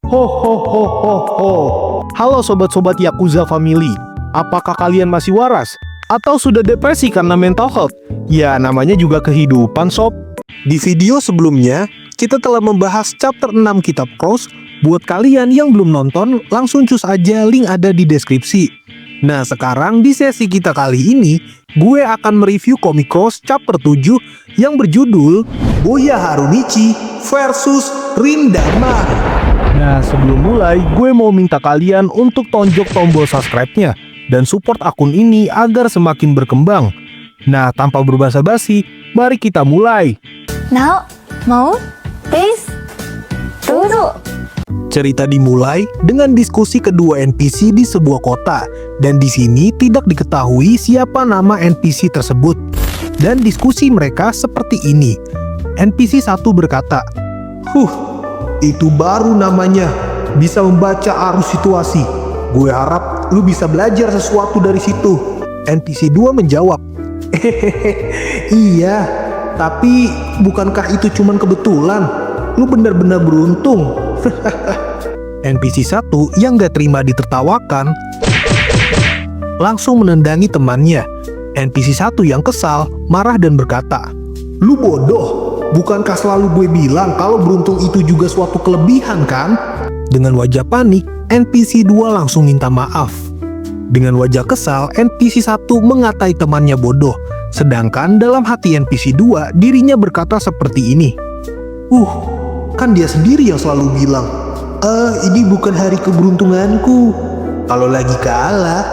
Ho ho ho ho ho. Halo sobat-sobat Yakuza Family. Apakah kalian masih waras? Atau sudah depresi karena mental health? Ya, namanya juga kehidupan sob. Di video sebelumnya, kita telah membahas chapter 6 kitab Cross. Buat kalian yang belum nonton, langsung cus aja, link ada di deskripsi. Nah, sekarang di sesi kita kali ini, gue akan mereview komik Cross chapter 7 yang berjudul Boya Harunichi versus Rindama. Nah, sebelum mulai, gue mau minta kalian untuk tonjok tombol subscribe-nya dan support akun ini agar semakin berkembang. Nah, tanpa berbasa-basi, mari kita mulai. Nao, mau? Please? Dozo. Cerita dimulai dengan diskusi kedua NPC di sebuah kota, dan di sini tidak diketahui siapa nama NPC tersebut. Dan diskusi mereka seperti ini. NPC 1 berkata, itu baru namanya, bisa membaca arus situasi. Gue harap lu bisa belajar sesuatu dari situ. NPC 2 menjawab, iya, tapi bukankah itu cuman kebetulan? Lu benar-benar beruntung. NPC 1 yang gak terima ditertawakan langsung menendangi temannya. NPC 1 yang kesal marah dan berkata, lu bodoh, bukankah selalu gue bilang kalau beruntung itu juga suatu kelebihan kan? Dengan wajah panik, NPC 2 langsung minta maaf. Dengan wajah kesal, NPC 1 mengatai temannya bodoh. Sedangkan dalam hati NPC 2, dirinya berkata seperti ini, kan dia sendiri yang selalu bilang, ini bukan hari keberuntunganku kalau lagi kalah.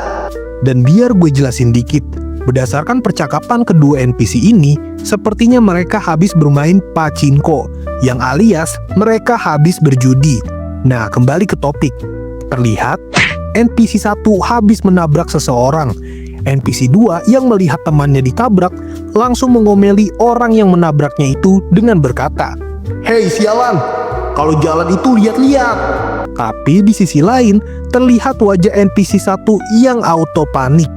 Dan biar gue jelasin dikit, berdasarkan percakapan kedua NPC ini, sepertinya mereka habis bermain pachinko, yang alias mereka habis berjudi. Nah, kembali ke topik. Terlihat NPC 1 habis menabrak seseorang. NPC 2 yang melihat temannya ditabrak langsung mengomeli orang yang menabraknya itu dengan berkata, "Hei sialan, kalau jalan itu lihat-lihat." Tapi di sisi lain, terlihat wajah NPC 1 yang auto panik.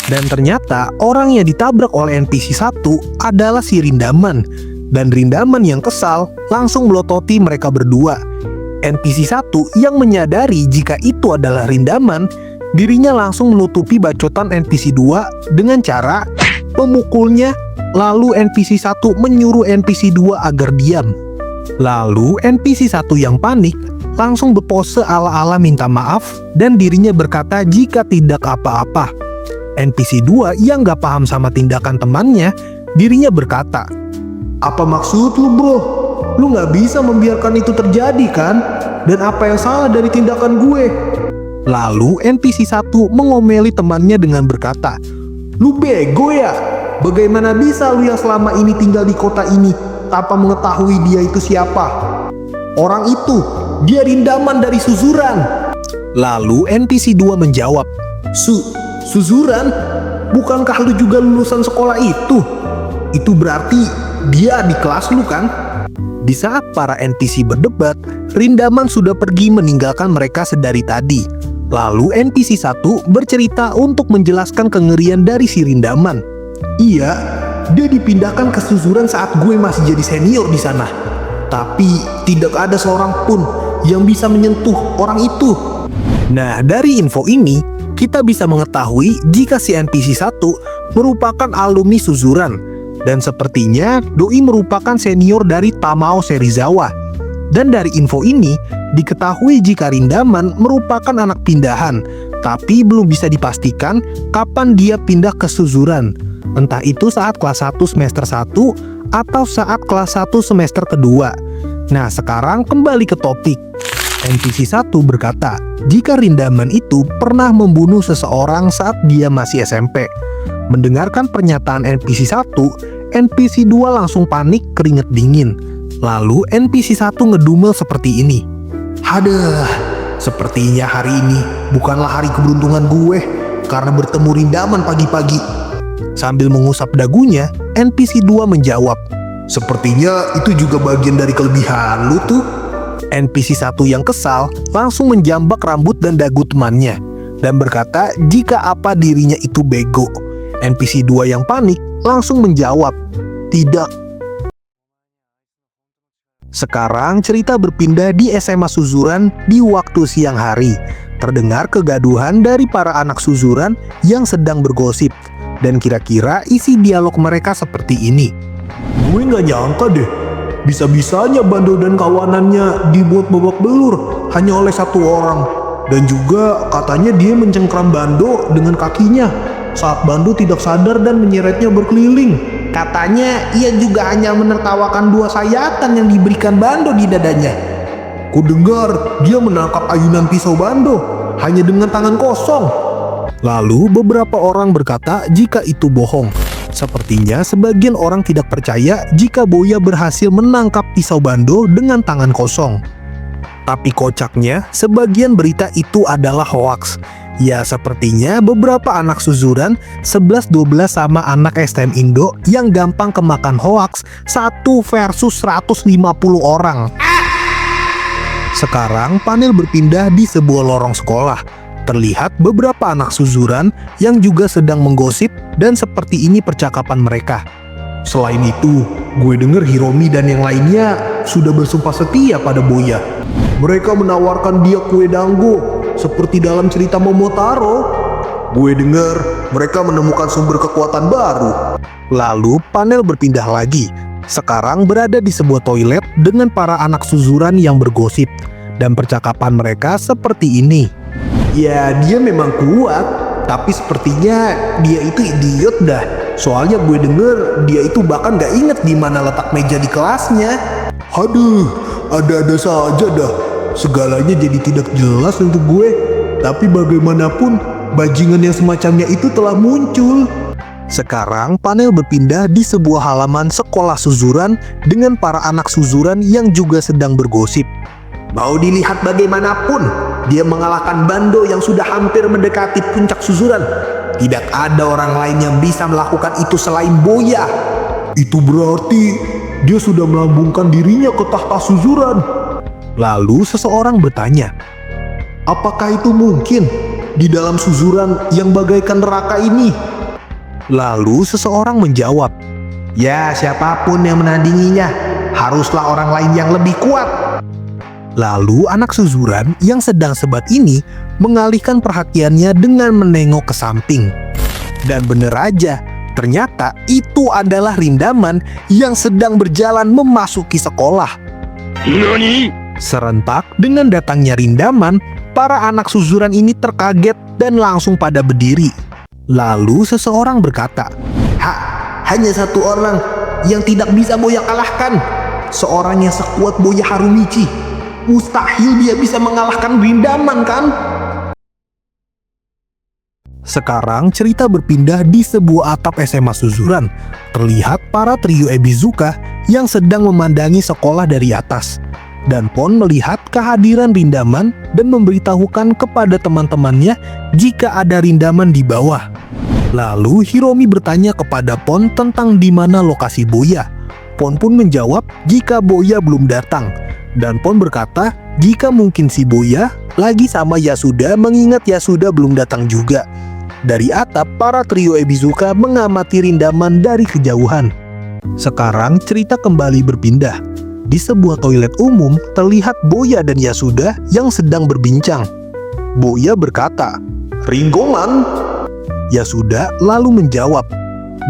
Dan ternyata orang yang ditabrak oleh NPC 1 adalah si Rindaman. Dan Rindaman yang kesal langsung melototi mereka berdua. NPC 1 yang menyadari jika itu adalah Rindaman, dirinya langsung menutupi bacotan NPC 2 dengan cara memukulnya. Lalu NPC 1 menyuruh NPC 2 agar diam. Lalu NPC 1 yang panik langsung berpose ala-ala minta maaf dan dirinya berkata jika tidak apa-apa. NPC 2 yang gak paham sama tindakan temannya, dirinya berkata, "Apa maksud lu bro? Lu gak bisa membiarkan itu terjadi kan? Dan apa yang salah dari tindakan gue?" Lalu NPC 1 mengomeli temannya dengan berkata, "Lu bego ya? Bagaimana bisa lu yang selama ini tinggal di kota ini tanpa mengetahui dia itu siapa? Orang itu, dia Rindaman dari Suzuran." Lalu NPC 2 menjawab, Suzuran? Bukankah lu juga lulusan sekolah itu? Itu berarti dia di kelas lu kan? Di saat para NPC berdebat, Rindaman sudah pergi meninggalkan mereka sedari tadi. Lalu NPC 1 bercerita untuk menjelaskan kengerian dari si Rindaman. Iya, dia dipindahkan ke Suzuran saat gue masih jadi senior di sana. Tapi tidak ada seorang pun yang bisa menyentuh orang itu. Nah, dari info ini, kita bisa mengetahui jika si NPC 1 merupakan alumni Suzuran. Dan sepertinya Doi merupakan senior dari Tamao Serizawa. Dan dari info ini, diketahui jika Rindaman merupakan anak pindahan. Tapi belum bisa dipastikan kapan dia pindah ke Suzuran. Entah itu saat kelas 1 semester 1 atau saat kelas 1 semester kedua. Nah, sekarang kembali ke topik. NPC 1 berkata, jika Rindaman itu pernah membunuh seseorang saat dia masih SMP. Mendengarkan pernyataan NPC 1, NPC 2 langsung panik keringet dingin. Lalu NPC 1 ngedumel seperti ini. Hadah, sepertinya hari ini bukanlah hari keberuntungan gue karena bertemu Rindaman pagi-pagi. Sambil mengusap dagunya, NPC 2 menjawab, sepertinya itu juga bagian dari kelebihan lu tuh. NPC 1 yang kesal langsung menjambak rambut dan dagu temannya dan berkata jika apa dirinya itu bego. NPC 2 yang panik langsung menjawab, tidak. Sekarang cerita berpindah di SMA Suzuran di waktu siang hari. Terdengar kegaduhan dari para anak Suzuran yang sedang bergosip. Dan kira-kira isi dialog mereka seperti ini. Gue nggak nyangka deh, bisa-bisanya Bando dan kawanannya dibuat babak belur hanya oleh satu orang. Dan juga katanya dia mencengkram Bando dengan kakinya saat Bando tidak sadar dan menyeretnya berkeliling. Katanya ia juga hanya menertawakan 2 sayatan yang diberikan Bando di dadanya. Ku dengar dia menangkap ayunan pisau Bando hanya dengan tangan kosong. Lalu beberapa orang berkata jika itu bohong. Sepertinya sebagian orang tidak percaya jika Boya berhasil menangkap pisau Bando dengan tangan kosong. Tapi kocaknya, sebagian berita itu adalah hoaks. Ya, sepertinya beberapa anak Suzuran 11-12 sama anak STM Indo yang gampang kemakan hoaks 1 versus 150 orang. Sekarang panel berpindah di sebuah lorong sekolah. Terlihat beberapa anak Suzuran yang juga sedang menggosip dan seperti ini percakapan mereka. Selain itu, gue denger Hiromi dan yang lainnya sudah bersumpah setia pada Boya. Mereka menawarkan dia kue dango seperti dalam cerita Momotaro. Gue denger mereka menemukan sumber kekuatan baru. Lalu panel berpindah lagi. Sekarang berada di sebuah toilet dengan para anak Suzuran yang bergosip. Dan percakapan mereka seperti ini. Ya, dia memang kuat, tapi sepertinya dia itu idiot dah. Soalnya gue denger dia itu bahkan gak inget di mana letak meja di kelasnya. Aduh, ada-ada saja dah. Segalanya jadi tidak jelas untuk gue. Tapi bagaimanapun, bajingan yang semacamnya itu telah muncul. Sekarang panel berpindah di sebuah halaman sekolah Suzuran dengan para anak Suzuran yang juga sedang bergosip. Mau dilihat bagaimanapun, dia mengalahkan Bando yang sudah hampir mendekati puncak Suzuran. Tidak ada orang lain yang bisa melakukan itu selain Boya. Itu berarti dia sudah melambungkan dirinya ke tahta Suzuran. Lalu seseorang bertanya, apakah itu mungkin di dalam Suzuran yang bagaikan neraka ini? Lalu seseorang menjawab, ya siapapun yang menandinginya, haruslah orang lain yang lebih kuat. Lalu anak Suzuran yang sedang sebat ini mengalihkan perhatiannya dengan menengok ke samping. Dan bener aja, ternyata itu adalah Rindaman yang sedang berjalan memasuki sekolah. NANI? Serentak dengan datangnya Rindaman, para anak Suzuran ini terkaget dan langsung pada berdiri. Lalu seseorang berkata, hanya satu orang yang tidak bisa Boya kalahkan. Seorang yang sekuat Boya Harumichi. Mustahil dia bisa mengalahkan Rindaman, kan? Sekarang cerita berpindah di sebuah atap SMA Suzuran. Terlihat para trio Ebizuka yang sedang memandangi sekolah dari atas. Dan Pon melihat kehadiran Rindaman dan memberitahukan kepada teman-temannya jika ada Rindaman di bawah. Lalu Hiromi bertanya kepada Pon tentang di mana lokasi Boya. Pon pun menjawab jika Boya belum datang. Dan Pon berkata jika mungkin si Boya lagi sama Yasuda mengingat Yasuda belum datang juga. Dari atap, para trio Ebizuka mengamati Rindaman dari kejauhan. Sekarang cerita kembali berpindah. Di sebuah toilet umum terlihat Boya dan Yasuda yang sedang berbincang. Boya berkata, Ringgoman? Yasuda lalu menjawab,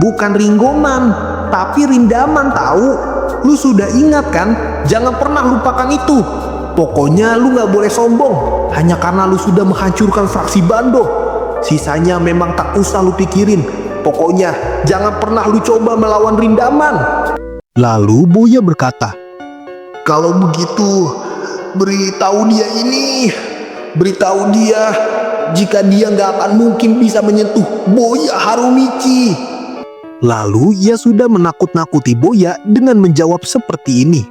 bukan Ringgoman, tapi Rindaman tahu. Lu sudah ingat kan? Jangan pernah lupakan itu. Pokoknya lu gak boleh sombong hanya karena lu sudah menghancurkan fraksi Bando. Sisanya memang tak usah lu pikirin. Pokoknya jangan pernah lu coba melawan Rindaman. Lalu Boya berkata, kalau begitu beritahu dia ini. Beritahu dia jika dia gak akan mungkin bisa menyentuh Boya Harumichi. Lalu ia sudah menakut-nakuti Boya dengan menjawab seperti ini.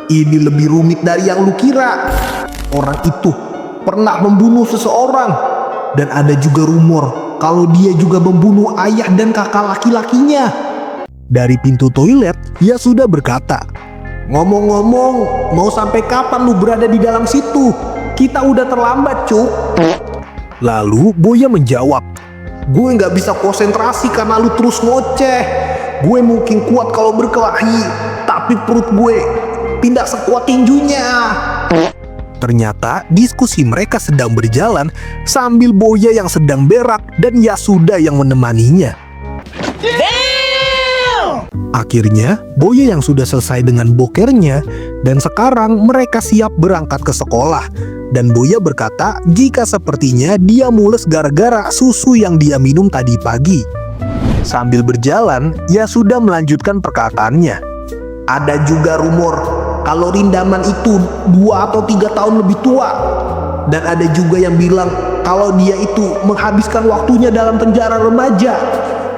Ini lebih rumit dari yang lu kira. Orang itu pernah membunuh seseorang. Dan ada juga rumor kalau dia juga membunuh ayah dan kakak laki-lakinya. Dari pintu toilet, ia sudah berkata, ngomong-ngomong, mau sampai kapan lu berada di dalam situ? Kita udah terlambat, cuk. Lalu Boya menjawab, gue gak bisa konsentrasi karena lu terus ngoceh. Gue mungkin kuat kalau berkelahi, tapi tapi perut gue tidak sekuat tinjunya. Ternyata diskusi mereka sedang berjalan sambil Boya yang sedang berak dan Yasuda yang menemaninya. Akhirnya, Boya yang sudah selesai dengan bokernya dan sekarang mereka siap berangkat ke sekolah. Dan Boya berkata jika sepertinya dia mules gara-gara susu yang dia minum tadi pagi. Sambil berjalan, Yasuda melanjutkan perkataannya. Ada juga rumor kalau Rindaman itu 2 atau 3 tahun lebih tua. Dan ada juga yang bilang kalau dia itu menghabiskan waktunya dalam penjara remaja.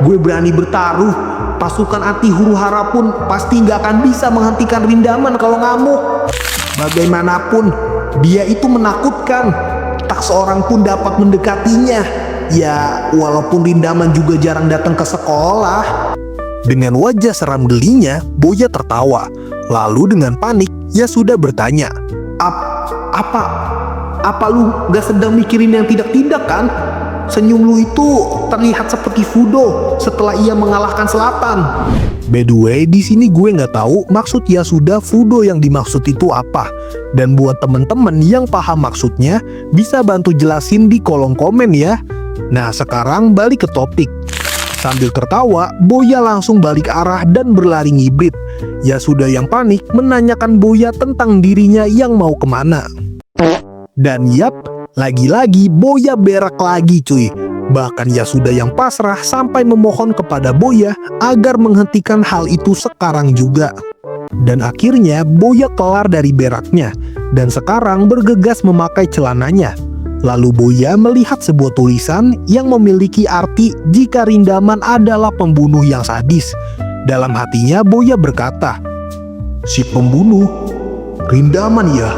Gue berani bertaruh, pasukan anti huru hara pun pasti nggak akan bisa menghentikan Rindaman kalau ngamuk. Bagaimanapun, dia itu menakutkan. Tak seorang pun dapat mendekatinya. Ya, walaupun Rindaman juga jarang datang ke sekolah. Dengan wajah seram gelinya, Boya tertawa. Lalu dengan panik, Yasuda bertanya, Apa lu gak sedang mikirin yang tidak-tidak kan? Senyum lu itu terlihat seperti Fudo setelah ia mengalahkan Selatan. By the way, di sini gue nggak tahu maksud Yasuda Fudo yang dimaksud itu apa. Dan buat temen-temen yang paham maksudnya, bisa bantu jelasin di kolom komen ya. Nah, sekarang balik ke topik. Sambil tertawa, Boya langsung balik arah dan berlari ngibrit. Yasuda yang panik menanyakan Boya tentang dirinya yang mau kemana. Dan yap, lagi-lagi Boya berak lagi cuy. Bahkan Yasuda yang pasrah sampai memohon kepada Boya agar menghentikan hal itu sekarang juga. Dan akhirnya Boya kelar dari beraknya dan sekarang bergegas memakai celananya. Lalu Boya melihat sebuah tulisan yang memiliki arti jika Rindaman adalah pembunuh yang sadis. Dalam hatinya Boya berkata, si pembunuh Rindaman ya.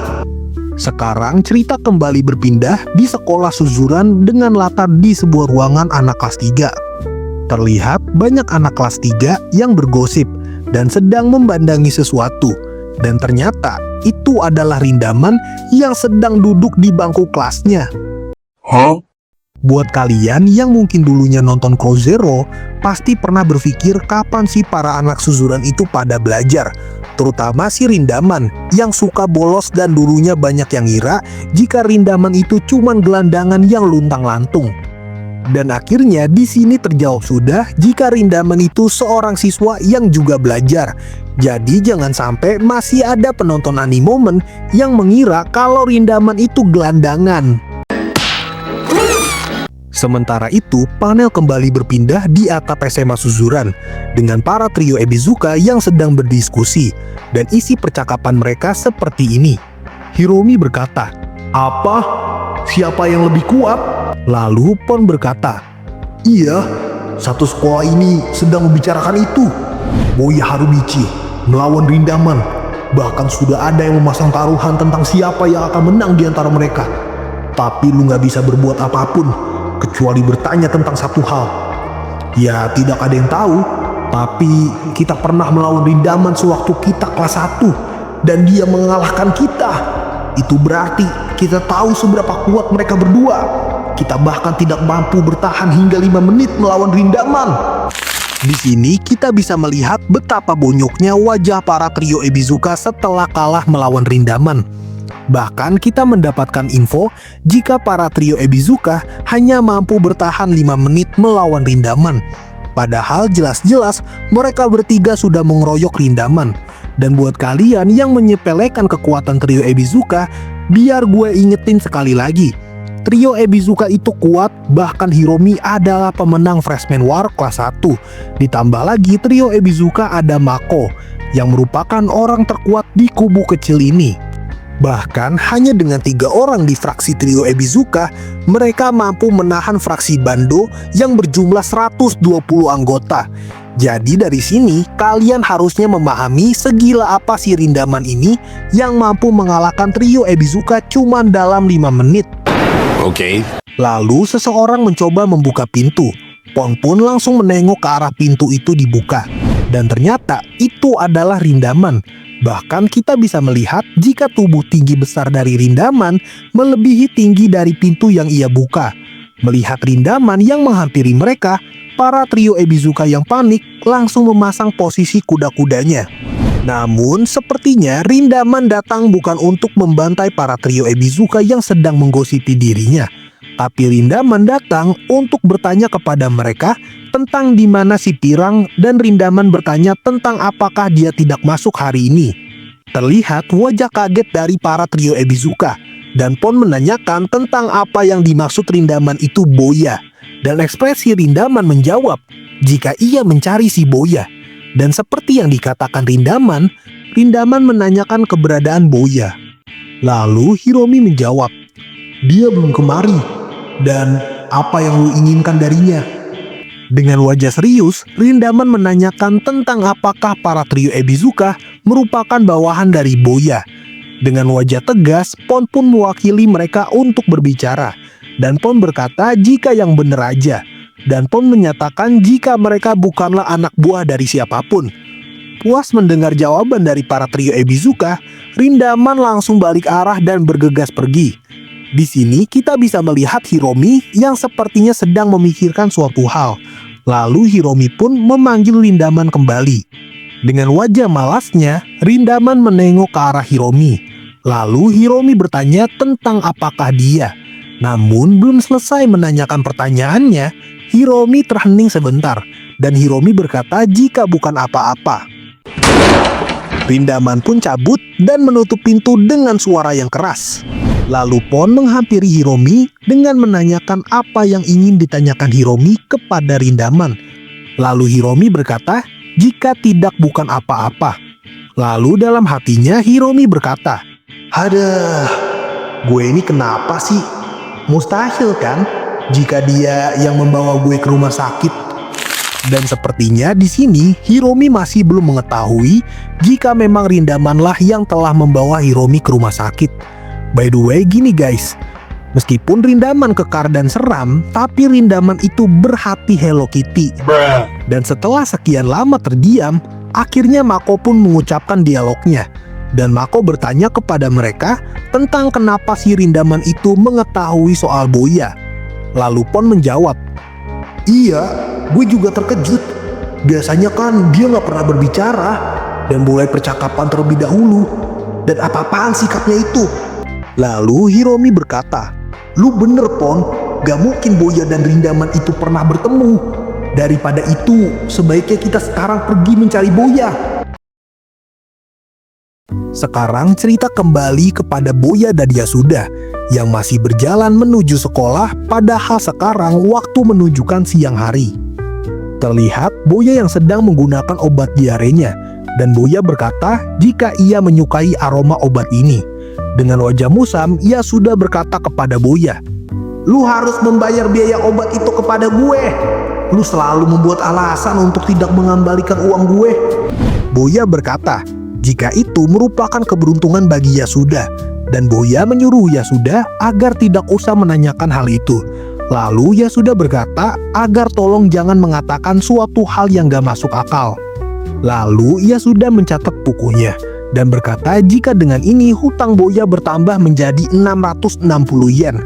Sekarang cerita kembali berpindah di sekolah Suzuran dengan latar di sebuah ruangan anak kelas 3. Terlihat banyak anak kelas 3 yang bergosip dan sedang membandangi sesuatu. Dan ternyata itu adalah Rindaman yang sedang duduk di bangku kelasnya. Buat kalian yang mungkin dulunya nonton Crow Zero, pasti pernah berpikir kapan sih para anak Suzuran itu pada belajar. Terutama si Rindaman yang suka bolos dan dulunya banyak yang ngira jika Rindaman itu cuman gelandangan yang luntang-lantung. Dan akhirnya di sini terjawab sudah jika Rindaman itu seorang siswa yang juga belajar. Jadi jangan sampai masih ada penonton animomen yang mengira kalau Rindaman itu gelandangan. Sementara itu, panel kembali berpindah di atap SMA Suzuran dengan para trio Ebizuka yang sedang berdiskusi, dan isi percakapan mereka seperti ini. Hiromi berkata, "Apa? Siapa yang lebih kuat?" Lalu Pon berkata, "Iya, satu sekolah ini sedang membicarakan itu. Boya Harumichi melawan Rindaman. Bahkan sudah ada yang memasang taruhan tentang siapa yang akan menang di antara mereka. Tapi lu gak bisa berbuat apapun kecuali bertanya tentang satu hal. Ya, tidak ada yang tahu, tapi kita pernah melawan Rindaman sewaktu kita kelas 1 dan dia mengalahkan kita. Itu berarti kita tahu seberapa kuat mereka berdua. Kita bahkan tidak mampu bertahan hingga 5 menit melawan Rindaman." Di sini kita bisa melihat betapa bonyoknya wajah para trio Ebizuka setelah kalah melawan Rindaman. Bahkan kita mendapatkan info jika para trio Ebizuka hanya mampu bertahan 5 menit melawan Rindaman. Padahal jelas-jelas mereka bertiga sudah mengeroyok Rindaman. Dan buat kalian yang menyepelekan kekuatan trio Ebizuka, biar gue ingetin sekali lagi. Trio Ebizuka itu kuat, bahkan Hiromi adalah pemenang Freshman War kelas 1. Ditambah lagi trio Ebizuka ada Mako, yang merupakan orang terkuat di kubu kecil ini. Bahkan hanya dengan 3 orang di fraksi trio Ebizuka, mereka mampu menahan fraksi Bando yang berjumlah 120 anggota. Jadi dari sini kalian harusnya memahami segila apa si Rindaman ini yang mampu mengalahkan trio Ebizuka cuma dalam 5 menit. Oke. Lalu seseorang mencoba membuka pintu. Pon pun langsung menengok ke arah pintu itu dibuka. Dan ternyata itu adalah Rindaman. Bahkan kita bisa melihat jika tubuh tinggi besar dari Rindaman melebihi tinggi dari pintu yang ia buka. Melihat Rindaman yang menghampiri mereka, para trio Ebizuka yang panik langsung memasang posisi kuda-kudanya. Namun sepertinya Rindaman datang bukan untuk membantai para trio Ebizuka yang sedang menggosipin dirinya. Tapi Rindaman datang untuk bertanya kepada mereka tentang di mana si Pirang, dan Rindaman bertanya tentang apakah dia tidak masuk hari ini. Terlihat wajah kaget dari para trio Ebizuka, dan Pon menanyakan tentang apa yang dimaksud Rindaman itu Boya. Dan ekspresi Rindaman menjawab jika ia mencari si Boya. Dan seperti yang dikatakan Rindaman menanyakan keberadaan Boya. Lalu Hiromi menjawab, dia belum kemari, dan apa yang lu inginkan darinya? Dengan wajah serius, Rindaman menanyakan tentang apakah para trio Ebizuka merupakan bawahan dari Boya. Dengan wajah tegas, Pon pun mewakili mereka untuk berbicara. Dan Pon berkata jika yang benar aja. Dan Pon menyatakan jika mereka bukanlah anak buah dari siapapun. Puas mendengar jawaban dari para trio Ebizuka, Rindaman langsung balik arah dan bergegas pergi. Di sini kita bisa melihat Hiromi yang sepertinya sedang memikirkan suatu hal. Lalu Hiromi pun memanggil Rindaman kembali. Dengan wajah malasnya, Rindaman menengok ke arah Hiromi. Lalu Hiromi bertanya tentang apakah dia. Namun belum selesai menanyakan pertanyaannya, Hiromi terhening sebentar, dan Hiromi berkata jika bukan apa-apa. Rindaman pun cabut dan menutup pintu dengan suara yang keras. Lalu Pon menghampiri Hiromi dengan menanyakan apa yang ingin ditanyakan Hiromi kepada Rindaman. Lalu Hiromi berkata jika tidak bukan apa-apa. Lalu dalam hatinya Hiromi berkata, "Aduh, gue ini kenapa sih? Mustahil kan jika dia yang membawa gue ke rumah sakit." Dan sepertinya di sini Hiromi masih belum mengetahui jika memang Rindamanlah yang telah membawa Hiromi ke rumah sakit. By the way gini guys, meskipun Rindaman kekar dan seram, tapi Rindaman itu berhati Hello Kitty. Dan setelah sekian lama terdiam, akhirnya Mako pun mengucapkan dialognya. Dan Mako bertanya kepada mereka tentang kenapa si Rindaman itu mengetahui soal Boya. Lalu Pon menjawab, "Iya, gue juga terkejut. Biasanya kan dia nggak pernah berbicara dan mulai percakapan terlebih dahulu. Dan apa-apaan sikapnya itu?" Lalu Hiromi berkata, "Lu bener Pon, gak mungkin Boya dan Rindaman itu pernah bertemu. Daripada itu, sebaiknya kita sekarang pergi mencari Boya." Sekarang cerita kembali kepada Boya dan Yasuda yang masih berjalan menuju sekolah, padahal sekarang waktu menunjukkan siang hari. Terlihat Boya yang sedang menggunakan obat diarenya, dan Boya berkata jika ia menyukai aroma obat ini. Dengan wajah musam, Yasuda berkata kepada Boya, "Lu harus membayar biaya obat itu kepada gue. Lu selalu membuat alasan untuk tidak mengembalikan uang gue." Boya berkata jika itu merupakan keberuntungan bagi Yasuda, dan Boya menyuruh Yasuda agar tidak usah menanyakan hal itu. Lalu Yasuda berkata agar tolong jangan mengatakan suatu hal yang gak masuk akal. Lalu Yasuda mencatat bukunya dan berkata jika dengan ini hutang Boya bertambah menjadi 660 yen.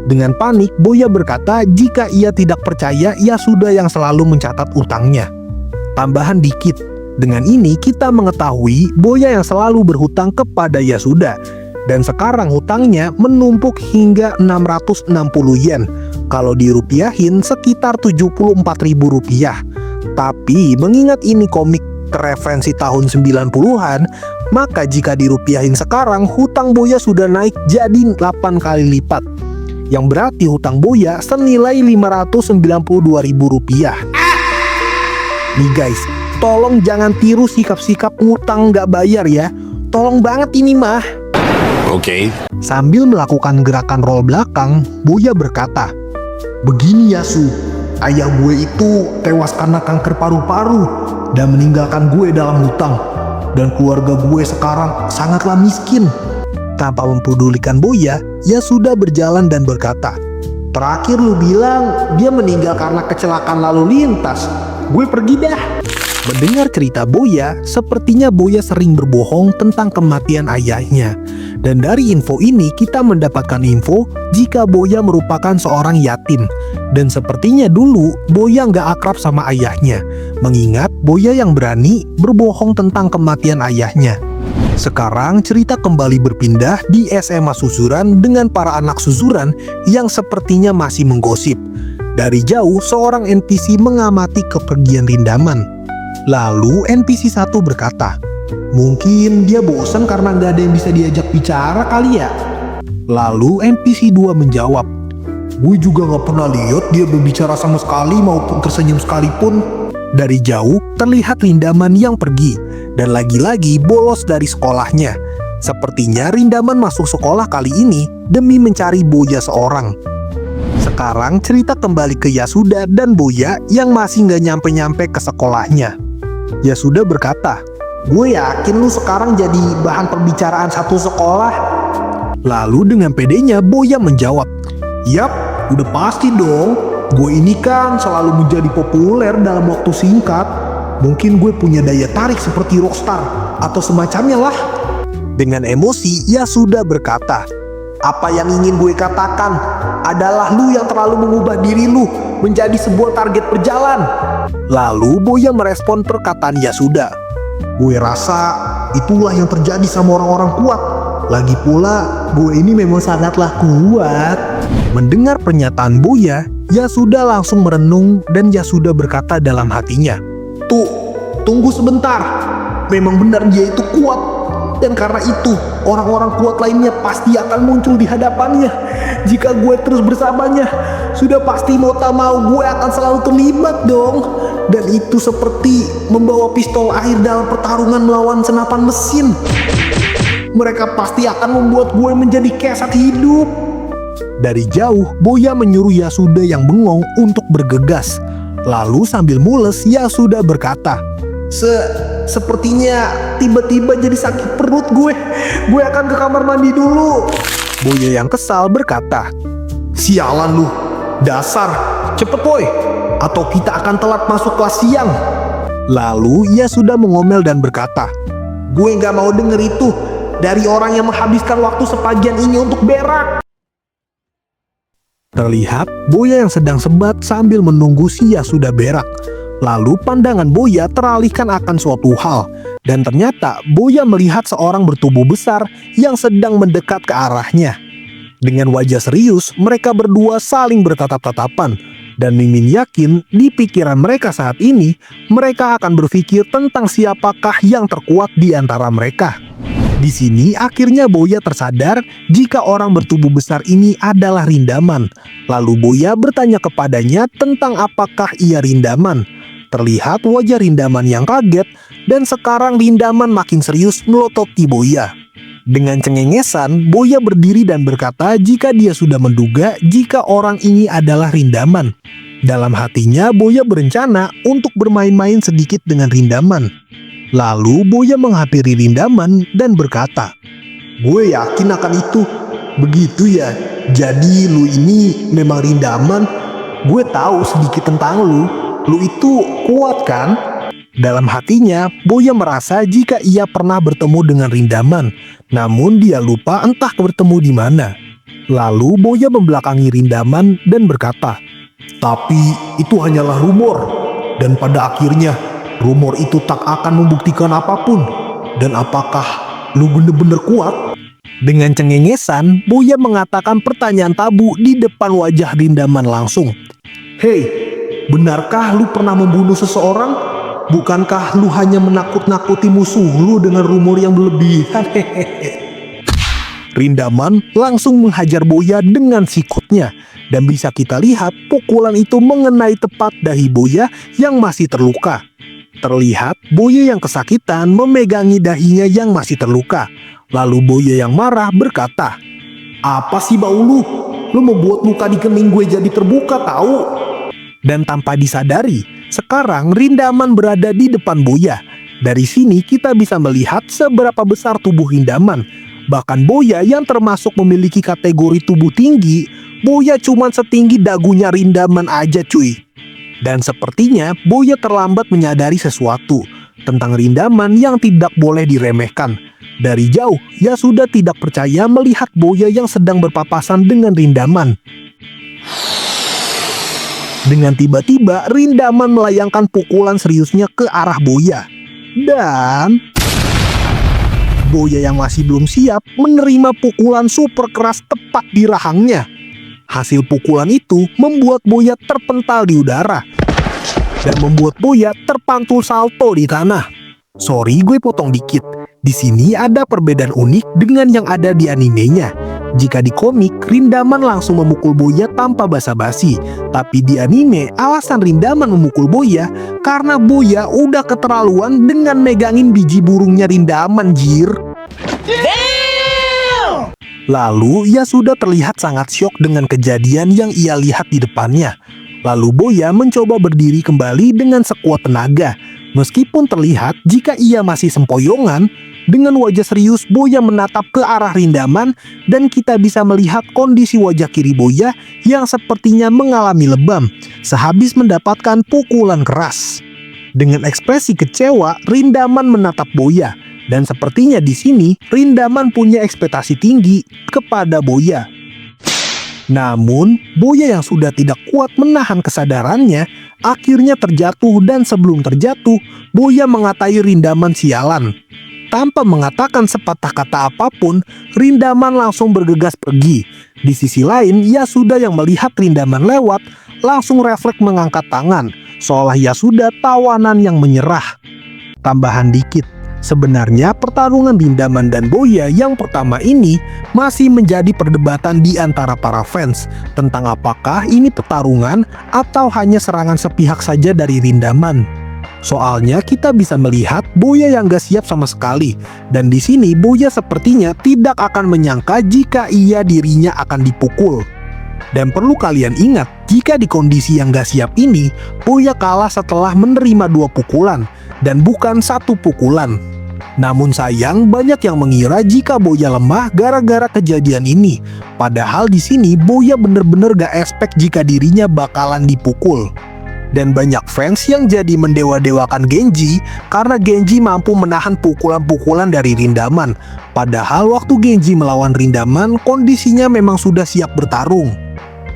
Dengan panik Boya berkata jika ia tidak percaya Yasuda yang selalu mencatat utangnya. Tambahan dikit, dengan ini kita mengetahui Boya yang selalu berhutang kepada Yasuda. Dan sekarang hutangnya menumpuk hingga 660 yen. Kalau dirupiahin sekitar 74.000 rupiah. Tapi mengingat ini komik referensi tahun 90-an, maka jika dirupiahin sekarang hutang Boya sudah naik jadi 8 kali lipat. Yang berarti hutang Boya senilai 592.000 rupiah. Nih guys, tolong jangan tiru sikap-sikap ngutang nggak bayar ya. Tolong banget ini mah. Oke. Sambil melakukan gerakan roll belakang, Boya berkata, "Begini Yasu, ayah gue itu tewas karena kanker paru-paru dan meninggalkan gue dalam hutang. Dan keluarga gue sekarang sangatlah miskin." Tanpa mempedulikan Boya, Yasuda berjalan dan berkata, "Terakhir lu bilang dia meninggal karena kecelakaan lalu lintas. gue pergi dah. Mendengar cerita Boya, sepertinya Boya sering berbohong tentang kematian ayahnya. Dan dari info ini kita mendapatkan info jika Boya merupakan seorang yatim. Dan sepertinya dulu Boya nggak akrab sama ayahnya, mengingat Boya yang berani berbohong tentang kematian ayahnya. Sekarang cerita kembali berpindah di SMA Suzuran dengan para anak Suzuran yang sepertinya masih menggosip. Dari jauh seorang NPC mengamati kepergian Rindaman. Lalu NPC 1 berkata, "Mungkin dia bosan karena nggak ada yang bisa diajak bicara kali ya?" Lalu NPC 2 menjawab, "Gue juga nggak pernah lihat dia berbicara sama sekali maupun tersenyum sekalipun." Dari jauh terlihat Rindaman yang pergi dan lagi-lagi bolos dari sekolahnya. Sepertinya Rindaman masuk sekolah kali ini demi mencari Boya seorang. Sekarang cerita kembali ke Yasuda dan Boya yang masih nggak nyampe-nyampe ke sekolahnya. Yasuda berkata, "Gue yakin lu sekarang jadi bahan perbicaraan satu sekolah." Lalu dengan pedenya Boya menjawab, "Yap, udah pasti dong. Gue ini kan selalu menjadi populer dalam waktu singkat. Mungkin gue punya daya tarik seperti rockstar atau semacamnya lah." Dengan emosi Yasuda berkata, "Apa yang ingin gue katakan adalah lu yang terlalu mengubah diri lu menjadi sebuah target berjalan." Lalu Boya merespon perkataan Yasuda, "Gue rasa itulah yang terjadi sama orang-orang kuat. Lagi pula gue ini memang sangatlah kuat." Mendengar pernyataan Boya, Yasuda langsung merenung dan Yasuda berkata dalam hatinya, Tunggu sebentar. Memang benar dia itu kuat. Dan karena itu, orang-orang kuat lainnya pasti akan muncul di hadapannya. Jika gue terus bersamanya, sudah pasti mau tak mau gue akan selalu terlibat dong. Dan itu seperti membawa pistol air dalam pertarungan melawan senapan mesin. Mereka pasti akan membuat gue menjadi kesat hidup." Dari jauh, Boya menyuruh Yasuda yang bengong untuk bergegas. Lalu sambil mules, Yasuda berkata, Sepertinya tiba-tiba jadi sakit perut gue. Gue akan ke kamar mandi dulu." Boya yang kesal berkata, "Sialan lu, dasar, cepet boy, atau kita akan telat masuk kelas siang." Lalu Yasuda mengomel dan berkata, "Gue gak mau denger itu dari orang yang menghabiskan waktu sepagian ini untuk berak." Terlihat Boya yang sedang sebat sambil menunggu si Yasuda berak. Lalu pandangan Boya teralihkan akan suatu hal, dan ternyata Boya melihat seorang bertubuh besar yang sedang mendekat ke arahnya. Dengan wajah serius, mereka berdua saling bertatap-tatapan, dan Mimin yakin di pikiran mereka saat ini, mereka akan berpikir tentang siapakah yang terkuat di antara mereka. Di sini akhirnya Boya tersadar jika orang bertubuh besar ini adalah Rindaman. Lalu Boya bertanya kepadanya tentang apakah ia Rindaman. Terlihat wajah Rindaman yang kaget dan sekarang Rindaman makin serius melototi Boya. Dengan cengengesan, Boya berdiri dan berkata jika dia sudah menduga jika orang ini adalah Rindaman. Dalam hatinya Boya berencana untuk bermain-main sedikit dengan Rindaman. Lalu Boya menghampiri Rindaman dan berkata, "Gue yakin akan itu. Begitu ya, jadi lu ini memang Rindaman. Gue tahu sedikit tentang lu. Lu itu kuat kan?" Dalam hatinya, Boya merasa jika ia pernah bertemu dengan Rindaman, namun dia lupa entah bertemu di mana. Lalu Boya membelakangi Rindaman dan berkata, "Tapi itu hanyalah rumor, dan pada akhirnya rumor itu tak akan membuktikan apapun. Dan apakah lu bener-bener kuat?" Dengan cengengesan, Boya mengatakan pertanyaan tabu di depan wajah Rindaman langsung. "Hei, benarkah lu pernah membunuh seseorang? Bukankah lu hanya menakut-nakuti musuh lu dengan rumor yang berlebihan?" Rindaman langsung menghajar Boya dengan sikutnya. Dan bisa kita lihat pukulan itu mengenai tepat dahi Boya yang masih terluka. Terlihat Boya yang kesakitan memegangi dahinya yang masih terluka. Lalu Boya yang marah berkata, "Apa sih bau lu? Lu membuat luka di kening gue jadi terbuka tahu." Dan tanpa disadari, sekarang Rindaman berada di depan Boya. Dari sini kita bisa melihat seberapa besar tubuh Rindaman. Bahkan Boya yang termasuk memiliki kategori tubuh tinggi, Boya cuma setinggi dagunya Rindaman aja cuy. Dan sepertinya Boya terlambat menyadari sesuatu tentang Rindaman yang tidak boleh diremehkan. Dari jauh, Yasuda tidak percaya melihat Boya yang sedang berpapasan dengan Rindaman. Dengan tiba-tiba, Rindaman melayangkan pukulan seriusnya ke arah Boya. Dan Boya yang masih belum siap menerima pukulan super keras tepat di rahangnya. Hasil pukulan itu membuat Boya terpental di udara dan membuat Boya terpantul salto di tanah. Sorry, gue potong dikit. Di sini ada perbedaan unik dengan yang ada di animenya. Jika di komik, Rindaman langsung memukul Boya tanpa basa-basi. Tapi di anime, alasan Rindaman memukul Boya karena Boya udah keterlaluan dengan megangin biji burungnya Rindaman, jir. Lalu, Yasuda terlihat sangat syok dengan kejadian yang ia lihat di depannya. Lalu Boya mencoba berdiri kembali dengan sekuat tenaga. Meskipun terlihat jika ia masih sempoyongan, dengan wajah serius Boya menatap ke arah Rindaman dan kita bisa melihat kondisi wajah kiri Boya yang sepertinya mengalami lebam sehabis mendapatkan pukulan keras. Dengan ekspresi kecewa, Rindaman menatap Boya dan sepertinya di sini Rindaman punya ekspektasi tinggi kepada Boya. Namun, Boya yang sudah tidak kuat menahan kesadarannya akhirnya terjatuh dan sebelum terjatuh, Boya mengatai Rindaman sialan. Tanpa mengatakan sepatah kata apapun, Rindaman langsung bergegas pergi. Di sisi lain, Yasuda yang melihat Rindaman lewat langsung refleks mengangkat tangan, seolah Yasuda tawanan yang menyerah. Tambahan dikit, sebenarnya pertarungan Rindaman dan Boya yang pertama ini masih menjadi perdebatan di antara para fans tentang apakah ini pertarungan atau hanya serangan sepihak saja dari Rindaman. Soalnya kita bisa melihat Boya yang gak siap sama sekali. Dan di sini Boya sepertinya tidak akan menyangka jika dirinya akan dipukul. Dan perlu kalian ingat, jika di kondisi yang gak siap ini, Boya kalah setelah menerima 2 pukulan dan bukan 1 pukulan. Namun sayang, banyak yang mengira jika Boya lemah gara-gara kejadian ini. Padahal di sini Boya bener-bener gak expect jika dirinya bakalan dipukul. Dan banyak fans yang jadi mendewa-dewakan Genji karena Genji mampu menahan pukulan-pukulan dari Rindaman. Padahal waktu Genji melawan Rindaman, kondisinya memang sudah siap bertarung.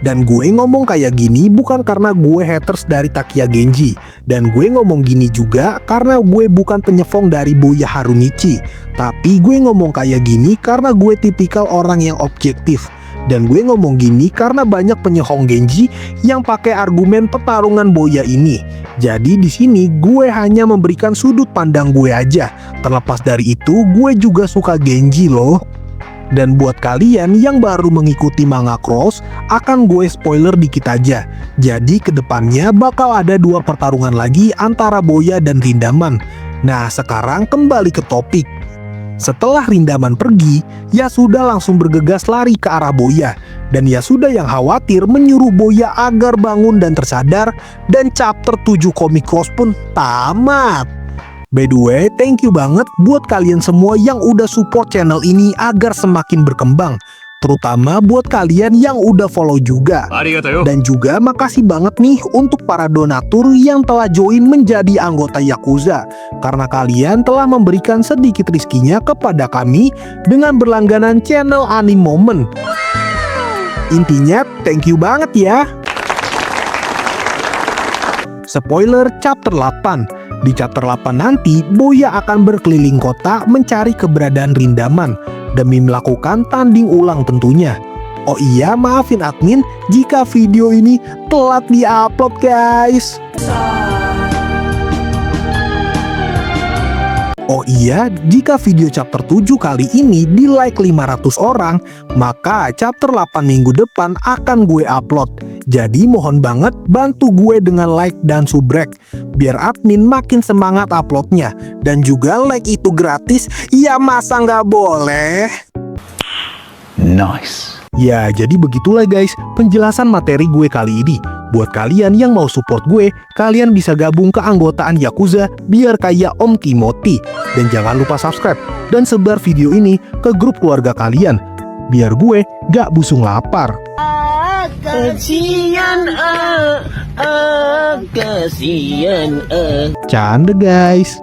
Dan gue ngomong kayak gini bukan karena gue haters dari Takia Genji. Dan gue ngomong gini juga karena gue bukan penyefong dari Boya Harunichi. Tapi gue ngomong kayak gini karena gue tipikal orang yang objektif. Dan gue ngomong gini karena banyak penyokong Genji yang pakai argumen pertarungan Boya ini. Jadi di sini gue hanya memberikan sudut pandang gue aja. Terlepas dari itu, gue juga suka Genji loh. Dan buat kalian yang baru mengikuti manga Cross, akan gue spoiler dikit aja. Jadi kedepannya bakal ada 2 pertarungan lagi antara Boya dan Rindaman. Nah, sekarang kembali ke topik. Setelah Rindaman pergi, Yasuda langsung bergegas lari ke arah Boya. Dan Yasuda yang khawatir menyuruh Boya agar bangun dan tersadar. Dan chapter 7 Komik Cross pun tamat. By the way, thank you banget buat kalian semua yang udah support channel ini agar semakin berkembang. Terutama buat kalian yang udah follow juga. Dan juga makasih banget nih untuk para donatur yang telah join menjadi anggota Yakuza. Karena kalian telah memberikan sedikit rizkinya kepada kami dengan berlangganan channel Anime Moment. Intinya thank you banget ya. Spoiler chapter 8. Di chapter 8 nanti, Boya akan berkeliling kota mencari keberadaan Rindaman demi melakukan tanding ulang tentunya. Oh iya, maafin admin jika video ini telat di-upload guys. Oh iya, jika video chapter 7 kali ini di like 500 orang, maka chapter 8 minggu depan akan gue upload. Jadi mohon banget bantu gue dengan like dan subrek, biar admin makin semangat uploadnya. Dan juga like itu gratis, ya masa nggak boleh? Nice. Ya, jadi begitulah guys penjelasan materi gue kali ini. Buat kalian yang mau support gue, kalian bisa gabung ke anggotaan Yakuza biar kayak Om Timothy. Dan jangan lupa subscribe dan sebar video ini ke grup keluarga kalian, biar gue gak busung lapar. Canda guys.